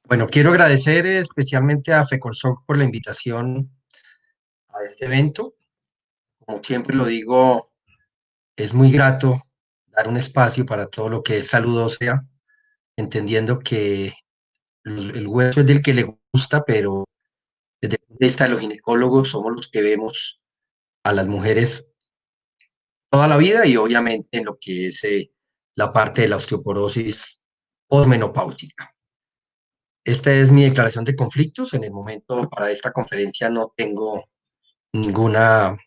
Bueno, quiero agradecer especialmente a FECOLSOC por la invitación a este evento. Como siempre lo digo, es muy grato dar un espacio para todo lo que es salud ósea, entendiendo que el hueso es del que le gusta, pero desde el punto de vista de los ginecólogos somos los que vemos a las mujeres toda la vida y obviamente en lo que es la parte de la osteoporosis posmenopáusica. Esta es mi declaración de conflictos. En el momento para esta conferencia no tengo ninguna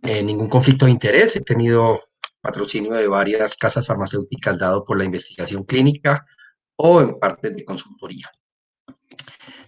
ningún conflicto de interés. He tenido patrocinio de varias casas farmacéuticas dado por la investigación clínica o en parte de consultoría.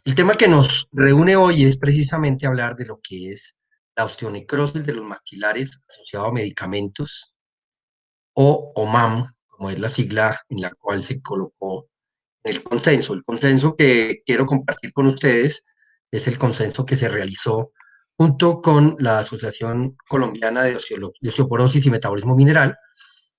El tema que nos reúne hoy es precisamente hablar de lo que es la osteonecrosis de los maxilares asociado a medicamentos o OMAM, como es la sigla en la cual se colocó el consenso. El consenso que quiero compartir con ustedes es el consenso que se realizó junto con la Asociación Colombiana de Osteoporosis y Metabolismo Mineral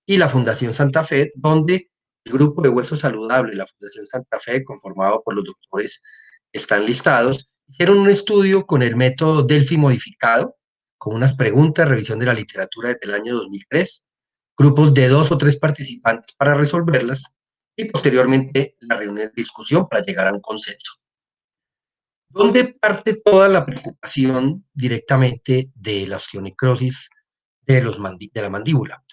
y la Fundación Santa Fe, donde el Grupo de Hueso Saludable y la Fundación Santa Fe, conformado por los doctores, están listados, hicieron un estudio con el método Delphi modificado, con unas preguntas, revisión de la literatura desde el año 2003, grupos de 2 o 3 participantes para resolverlas, y posteriormente la reunión de discusión para llegar a un consenso. ¿Dónde parte toda la preocupación directamente de la osteonecrosis de la mandíbula?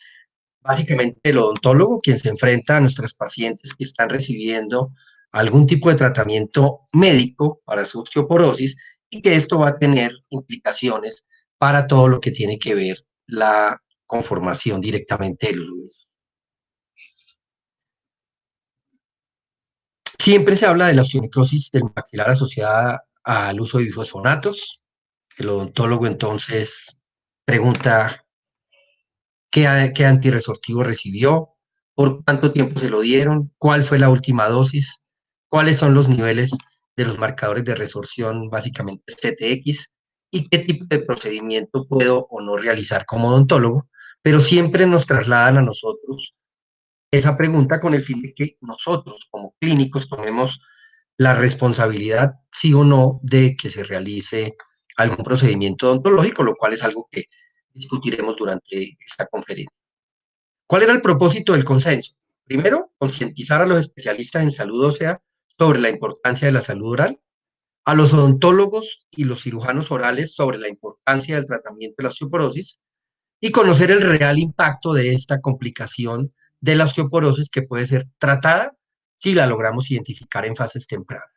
Básicamente el odontólogo, quien se enfrenta a nuestros pacientes que están recibiendo algún tipo de tratamiento médico para su osteoporosis y que esto va a tener implicaciones para todo lo que tiene que ver la conformación directamente de los huesos. Siempre se habla de la osteonecrosis del maxilar asociada al uso de bifosfonatos. El odontólogo entonces pregunta qué antirresortivo recibió, por cuánto tiempo se lo dieron, cuál fue la última dosis, cuáles son los niveles de los marcadores de resorción, básicamente CTX, y qué tipo de procedimiento puedo o no realizar como odontólogo, pero siempre nos trasladan a nosotros esa pregunta con el fin de que nosotros como clínicos tomemos la responsabilidad, sí o no, de que se realice algún procedimiento odontológico, lo cual es algo que discutiremos durante esta conferencia. ¿Cuál era el propósito del consenso? Primero, concientizar a los especialistas en salud ósea sobre la importancia de la salud oral, a los odontólogos y los cirujanos orales sobre la importancia del tratamiento de la osteoporosis y conocer el real impacto de esta complicación de la osteoporosis que puede ser tratada si la logramos identificar en fases tempranas.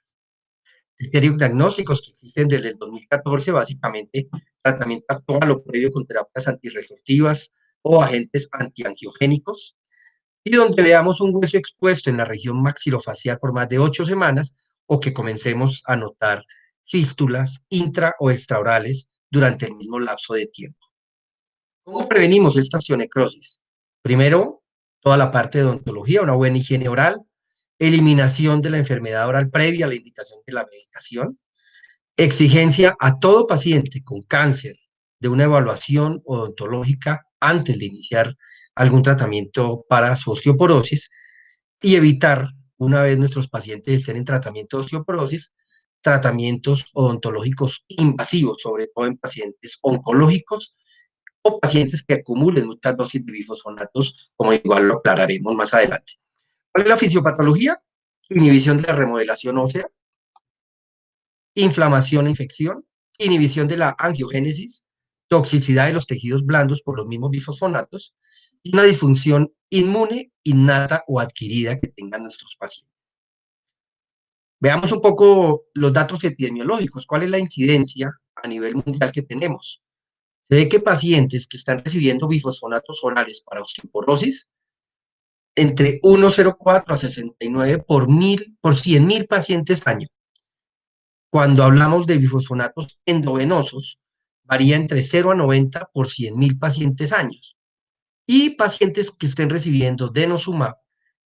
Criterios diagnósticos que existen desde el 2014, básicamente tratamiento actual o previo con terapias antirresortivas o agentes antiangiogénicos, y donde veamos un hueso expuesto en la región maxilofacial por más de 8 semanas o que comencemos a notar fístulas intra o extraorales durante el mismo lapso de tiempo. ¿Cómo prevenimos esta osteonecrosis? Primero, toda la parte de odontología, una buena higiene oral, eliminación de la enfermedad oral previa a la indicación de la medicación, exigencia a todo paciente con cáncer de una evaluación odontológica antes de iniciar algún tratamiento para su osteoporosis y evitar, una vez nuestros pacientes estén en tratamiento de osteoporosis, tratamientos odontológicos invasivos, sobre todo en pacientes oncológicos o pacientes que acumulen muchas dosis de bifosfonatos, como igual lo aclararemos más adelante. ¿Cuál es la fisiopatología? Inhibición de la remodelación ósea, inflamación e infección, inhibición de la angiogénesis, toxicidad de los tejidos blandos por los mismos bifosfonatos y una disfunción inmune innata o adquirida que tengan nuestros pacientes. Veamos un poco los datos epidemiológicos. ¿Cuál es la incidencia a nivel mundial que tenemos? Se ve que pacientes que están recibiendo bifosfonatos orales para osteoporosis, entre 1,04 a 69 por 100.000 pacientes año. Cuando hablamos de bifosfonatos endovenosos, varía entre 0 a 90 por 100.000 pacientes años. Y pacientes que estén recibiendo denosumab,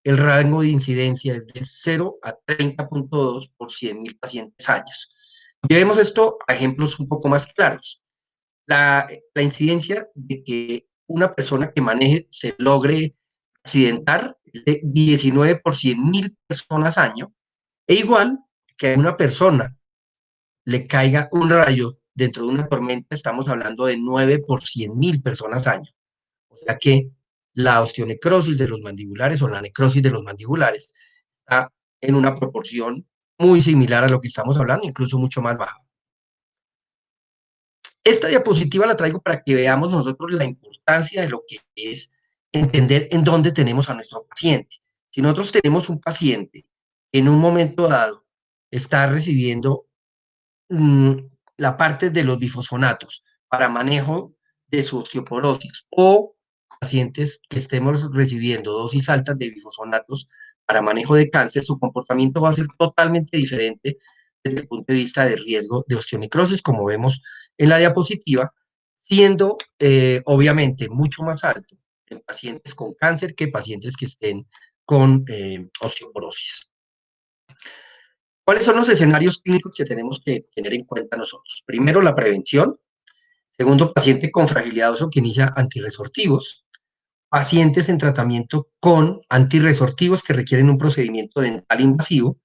el rango de incidencia es de 0 a 30,2 por 100.000 pacientes años. Llevemos esto a ejemplos un poco más claros. La incidencia de que una persona que maneje se logre accidentar es de 19 por 100.000 personas año, E igual que a una persona le caiga un rayo dentro de una tormenta, estamos hablando de 9 por 100.000 personas año. O sea que la osteonecrosis de los mandibulares o la necrosis de los mandibulares está en una proporción muy similar a lo que estamos hablando, incluso mucho más baja. Esta diapositiva la traigo para que veamos nosotros la importancia de lo que es entender en dónde tenemos a nuestro paciente. Si nosotros tenemos un paciente que en un momento dado está recibiendo mm, la parte de los bifosfonatos para manejo de su osteoporosis o pacientes que estemos recibiendo dosis altas de bifosfonatos para manejo de cáncer, su comportamiento va a ser totalmente diferente desde el punto de vista de riesgo de osteonecrosis, como vemos en la diapositiva, siendo obviamente mucho más alto en pacientes con cáncer que pacientes que estén con osteoporosis. ¿Cuáles son los escenarios clínicos que tenemos que tener en cuenta nosotros? Primero, la prevención. Segundo, paciente con fragilidad óseo que inicia antirresortivos. Pacientes en tratamiento con antirresortivos que requieren un procedimiento dental invasivo.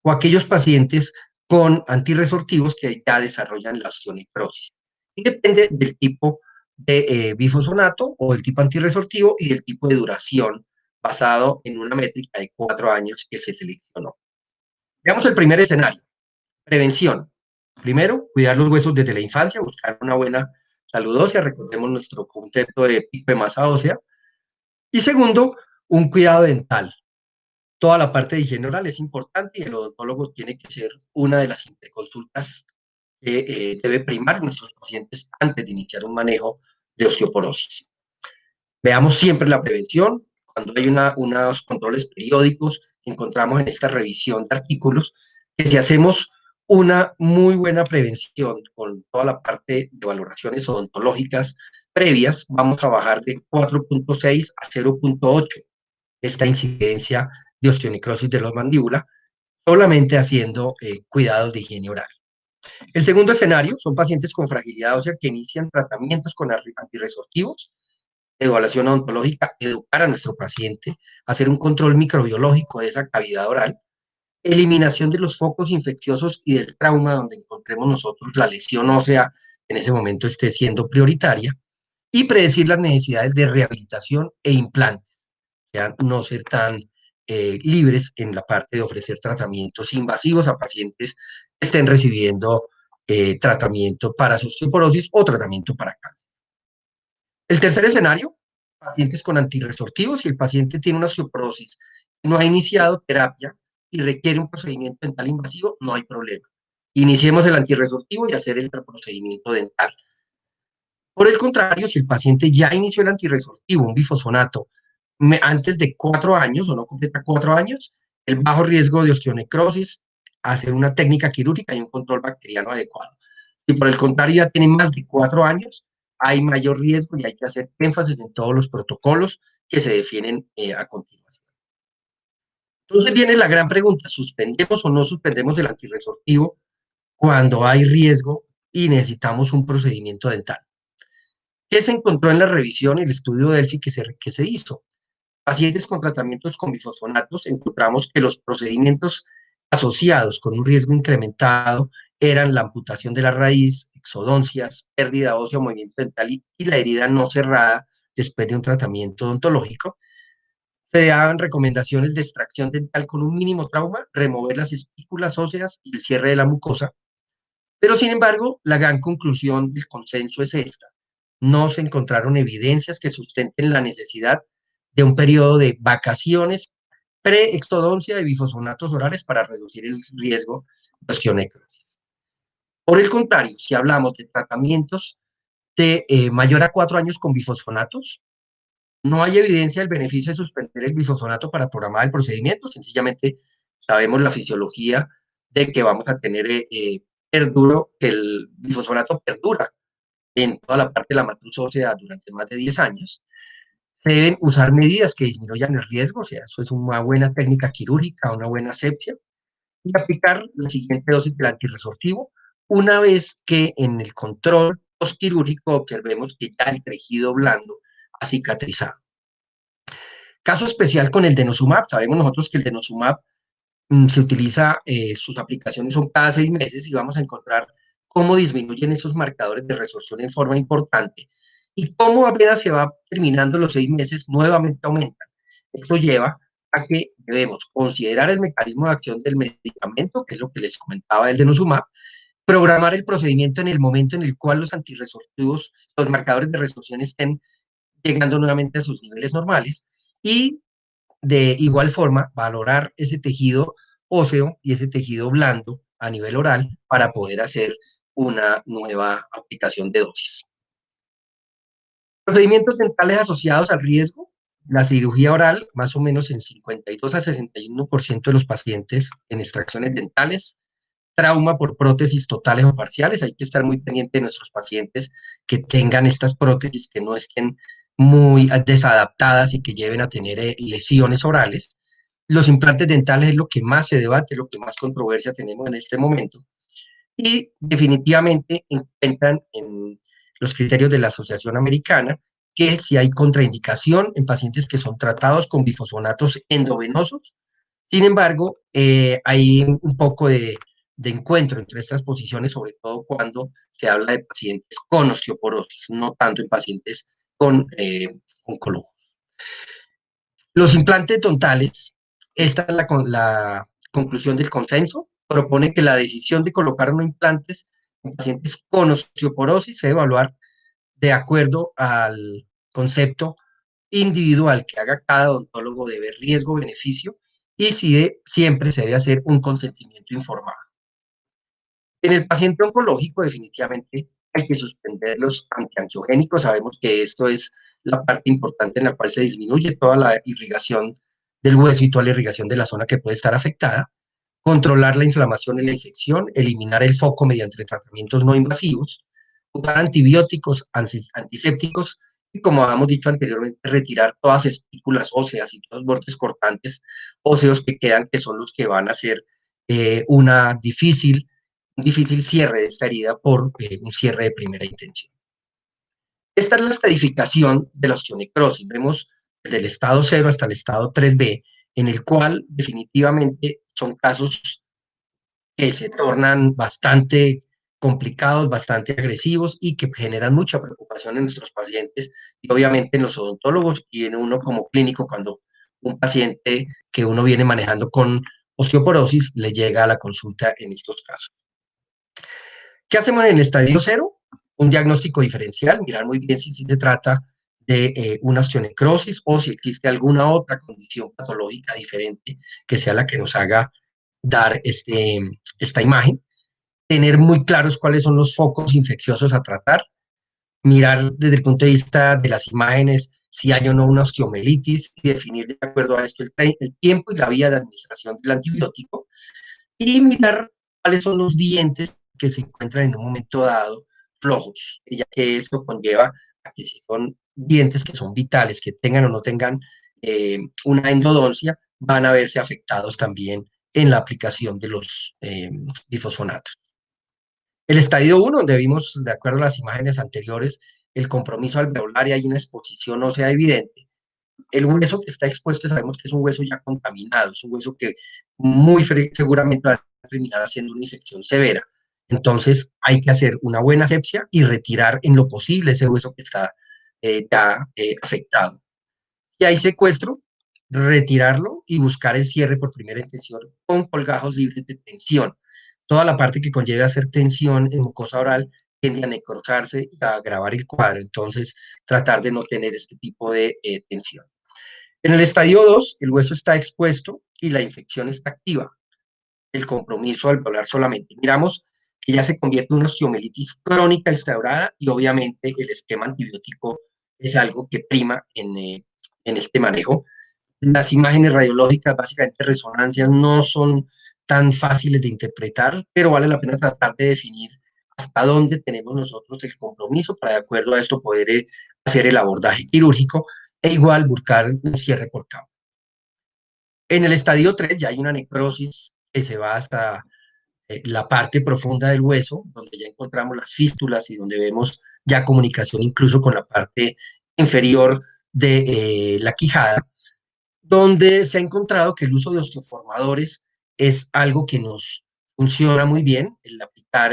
O aquellos pacientes con antirresortivos que ya desarrollan la osteonecrosis. Y depende del tipo de bifosfonato o el tipo antirresortivo y del tipo de duración basado en una métrica de 4 años que se seleccionó. Veamos el primer escenario. Prevención. Primero, cuidar los huesos desde la infancia, buscar una buena salud ósea, recordemos nuestro concepto de pico de masa ósea. Y segundo, un cuidado dental. Toda la parte de higiene oral es importante y el odontólogo tiene que ser una de las interconsultas que debe primar nuestros pacientes antes de iniciar un manejo de osteoporosis. Veamos siempre la prevención. Cuando hay unos controles periódicos, encontramos en esta revisión de artículos que si hacemos una muy buena prevención con toda la parte de valoraciones odontológicas previas, vamos a bajar de 4.6 a 0.8 esta incidencia de osteonecrosis de los mandíbula, solamente haciendo cuidados de higiene oral. El segundo escenario son pacientes con fragilidad ósea que inician tratamientos con antirresortivos, evaluación odontológica, educar a nuestro paciente, hacer un control microbiológico de esa cavidad oral, eliminación de los focos infecciosos y del trauma donde encontremos nosotros la lesión ósea en ese momento esté siendo prioritaria, y predecir las necesidades de rehabilitación e implantes, ya no ser tan libres en la parte de ofrecer tratamientos invasivos a pacientes que estén recibiendo tratamiento para su osteoporosis o tratamiento para cáncer. El tercer escenario, pacientes con antirresortivos. Si el paciente tiene una osteoporosis, no ha iniciado terapia y requiere un procedimiento dental invasivo, no hay problema. Iniciemos el antirresortivo y hacer este procedimiento dental. Por el contrario, si el paciente ya inició el antirresortivo, un bifosfonato, antes de 4 años o no completa 4 años, el bajo riesgo de osteonecrosis, hacer una técnica quirúrgica y un control bacteriano adecuado. Si por el contrario ya tiene más de 4 años, hay mayor riesgo y hay que hacer énfasis en todos los protocolos que se definen a continuación. Entonces viene la gran pregunta, ¿suspendemos o no suspendemos el antirresortivo cuando hay riesgo y necesitamos un procedimiento dental? ¿Qué se encontró en la revisión y el estudio Delphi que se hizo? Pacientes con tratamientos con bifosfonatos, encontramos que los procedimientos asociados con un riesgo incrementado eran la amputación de la raíz, exodoncias, pérdida ósea, movimiento dental y la herida no cerrada después de un tratamiento odontológico. Se daban recomendaciones de extracción dental con un mínimo trauma, remover las espículas óseas y el cierre de la mucosa. Pero, sin embargo, la gran conclusión del consenso es esta. No se encontraron evidencias que sustenten la necesidad de un periodo de vacaciones pre-exodoncia de bifosfonatos orales para reducir el riesgo de osteonecrosis. Por el contrario, si hablamos de tratamientos de mayor a 4 años con bifosfonatos, no hay evidencia del beneficio de suspender el bifosfonato para programar el procedimiento, sencillamente sabemos la fisiología de que vamos a tener perduro, que el bifosfonato perdura en toda la parte de la matriz ósea durante más de 10 años. Se deben usar medidas que disminuyan el riesgo, o sea, eso es una buena técnica quirúrgica, una buena asepsia, y aplicar la siguiente dosis del antirresortivo una vez que en el control postquirúrgico observemos que ya el tejido blando ha cicatrizado. Caso especial con el denosumab. Sabemos nosotros que el denosumab se utiliza, sus aplicaciones son cada 6 meses y vamos a encontrar cómo disminuyen esos marcadores de resorción en forma importante y cómo apenas se va terminando los 6 meses, nuevamente aumentan. Esto lleva a que debemos considerar el mecanismo de acción del medicamento, que es lo que les comentaba del denosumab, programar el procedimiento en el momento en el cual los antirresortivos, los marcadores de resorción estén llegando nuevamente a sus niveles normales y de igual forma valorar ese tejido óseo y ese tejido blando a nivel oral para poder hacer una nueva aplicación de dosis. Procedimientos dentales asociados al riesgo. La cirugía oral, más o menos en 52 a 61% de los pacientes en extracciones dentales. Trauma por prótesis totales o parciales. Hay que estar muy pendiente de nuestros pacientes que tengan estas prótesis que no estén muy desadaptadas y que lleven a tener lesiones orales. Los implantes dentales es lo que más se debate, lo que más controversia tenemos en este momento. Y definitivamente encuentran en los criterios de la Asociación Americana que si hay contraindicación en pacientes que son tratados con bifosfonatos endovenosos. Sin embargo, hay un poco de encuentro entre estas posiciones, sobre todo cuando se habla de pacientes con osteoporosis, no tanto en pacientes con oncología. Los implantes tontales, esta es la conclusión del consenso, propone que la decisión de colocar unos implantes en pacientes con osteoporosis se debe evaluar de acuerdo al concepto individual que haga cada odontólogo de ver riesgo-beneficio y si siempre se debe hacer un consentimiento informado. En el paciente oncológico, definitivamente hay que suspender los antiangiogénicos. Sabemos que esto es la parte importante en la cual se disminuye toda la irrigación del hueso y toda la irrigación de la zona que puede estar afectada. Controlar la inflamación y la infección, eliminar el foco mediante tratamientos no invasivos, usar antibióticos, antisépticos y, como habíamos dicho anteriormente, retirar todas espículas óseas y todos los bordes cortantes óseos que quedan, que son los que van a hacer una un difícil cierre de esta herida por un cierre de primera intención. Esta es la estadificación de la osteonecrosis. Vemos desde el estado 0 hasta el estado 3B, en el cual definitivamente son casos que se tornan bastante complicados, bastante agresivos y que generan mucha preocupación en nuestros pacientes y obviamente en los odontólogos y en uno como clínico cuando un paciente que uno viene manejando con osteoporosis le llega a la consulta en estos casos. ¿Qué hacemos en el estadio 0? Un diagnóstico diferencial, mirar muy bien si se trata de una osteonecrosis o si existe alguna otra condición patológica diferente que sea la que nos haga dar esta imagen. Tener muy claros cuáles son los focos infecciosos a tratar, mirar desde el punto de vista de las imágenes si hay o no una osteomelitis y definir de acuerdo a esto el tiempo y la vía de administración del antibiótico y mirar cuáles son los dientes que se encuentran en un momento dado flojos, ya que esto conlleva a que si son dientes que son vitales, que tengan o no tengan una endodoncia, van a verse afectados también en la aplicación de los bifosfonatos. El estadio 1, donde vimos, de acuerdo a las imágenes anteriores, el compromiso alveolar y hay una exposición ósea evidente. El hueso que está expuesto sabemos que es un hueso ya contaminado, es un hueso que muy seguramente va a terminar haciendo una infección severa. Entonces hay que hacer una buena asepsia y retirar en lo posible ese hueso que está ya afectado. Si hay secuestro, retirarlo y buscar el cierre por primera intención con colgajos libres de tensión. Toda la parte que conlleve hacer tensión en mucosa oral tiende a necrosarse y a agravar el cuadro. Entonces, tratar de no tener este tipo de tensión. En el estadio 2, el hueso está expuesto y la infección está activa. El compromiso alveolar solamente. Miramos que ya se convierte en una osteomelitis crónica instaurada y obviamente el esquema antibiótico es algo que prima en este manejo. Las imágenes radiológicas, básicamente resonancias, no son tan fáciles de interpretar, pero vale la pena tratar de definir hasta dónde tenemos nosotros el compromiso para de acuerdo a esto poder hacer el abordaje quirúrgico e igual buscar un cierre por cabo. En el estadio 3 ya hay una necrosis que se va hasta la parte profunda del hueso, donde ya encontramos las fístulas y donde vemos ya comunicación incluso con la parte inferior de la quijada, donde se ha encontrado que el uso de osteoformadores es algo que nos funciona muy bien, el aplicar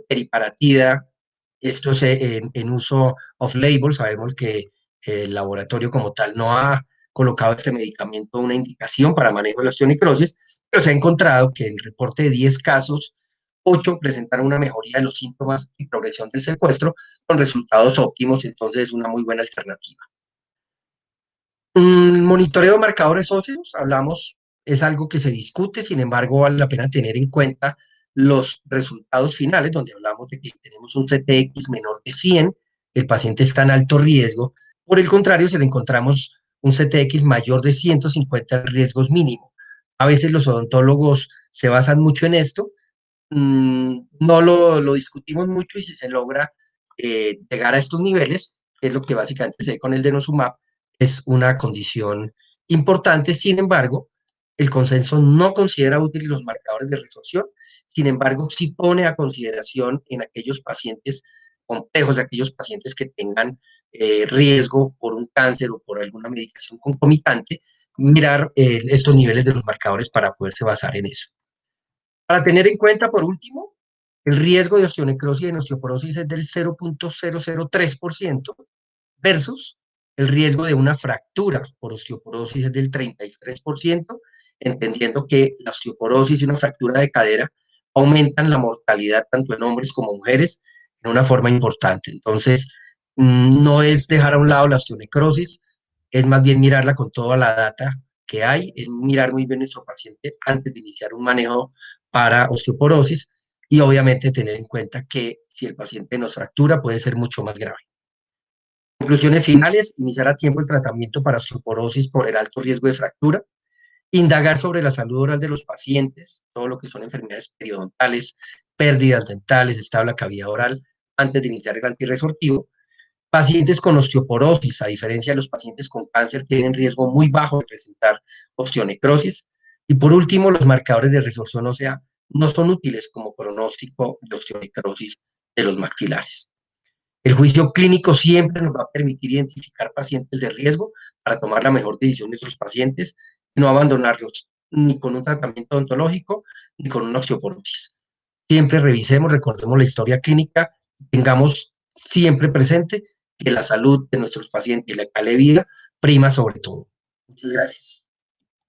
teriparatida, esto es en uso off-label, sabemos que el laboratorio como tal no ha colocado este medicamento una indicación para manejo de la osteonecrosis, pero se ha encontrado que en el reporte de 10 casos, 8 presentaron una mejoría de los síntomas y progresión del secuestro con resultados óptimos, entonces es una muy buena alternativa. Monitoreo de marcadores óseos, hablamos, es algo que se discute, sin embargo, vale la pena tener en cuenta los resultados finales, donde hablamos de que tenemos un CTX menor de 100, el paciente está en alto riesgo. Por el contrario, si le encontramos un CTX mayor de 150, el riesgo es mínimo. A veces los odontólogos se basan mucho en esto, no lo discutimos mucho y si se logra llegar a estos niveles, que es lo que básicamente se ve con el denosumab, es una condición importante. Sin embargo, el consenso no considera útiles los marcadores de resorción, sin embargo, sí pone a consideración en aquellos pacientes complejos, aquellos pacientes que tengan riesgo por un cáncer o por alguna medicación concomitante, mirar estos niveles de los marcadores para poderse basar en eso. Para tener en cuenta, por último, el riesgo de osteonecrosis y de osteoporosis es del 0,003% versus el riesgo de una fractura por osteoporosis es del 33%, entendiendo que la osteoporosis y una fractura de cadera aumentan la mortalidad tanto en hombres como mujeres en una forma importante. Entonces, no es dejar a un lado la osteonecrosis, es más bien mirarla con toda la data que hay, es mirar muy bien nuestro paciente antes de iniciar un manejo para osteoporosis y obviamente tener en cuenta que si el paciente nos fractura puede ser mucho más grave. Conclusiones finales, iniciar a tiempo el tratamiento para osteoporosis por el alto riesgo de fractura, indagar sobre la salud oral de los pacientes, todo lo que son enfermedades periodontales, pérdidas dentales, estado de la cavidad oral, antes de iniciar el antirresortivo. Pacientes con osteoporosis, a diferencia de los pacientes con cáncer, tienen riesgo muy bajo de presentar osteonecrosis. Y por último, los marcadores de resorción ósea no son útiles como pronóstico de osteonecrosis de los maxilares. El juicio clínico siempre nos va a permitir identificar pacientes de riesgo para tomar la mejor decisión de nuestros pacientes y no abandonarlos ni con un tratamiento odontológico ni con una osteoporosis. Siempre revisemos, recordemos la historia clínica y tengamos siempre presente que la salud de nuestros pacientes y la calidad de vida prima sobre todo. Muchas gracias.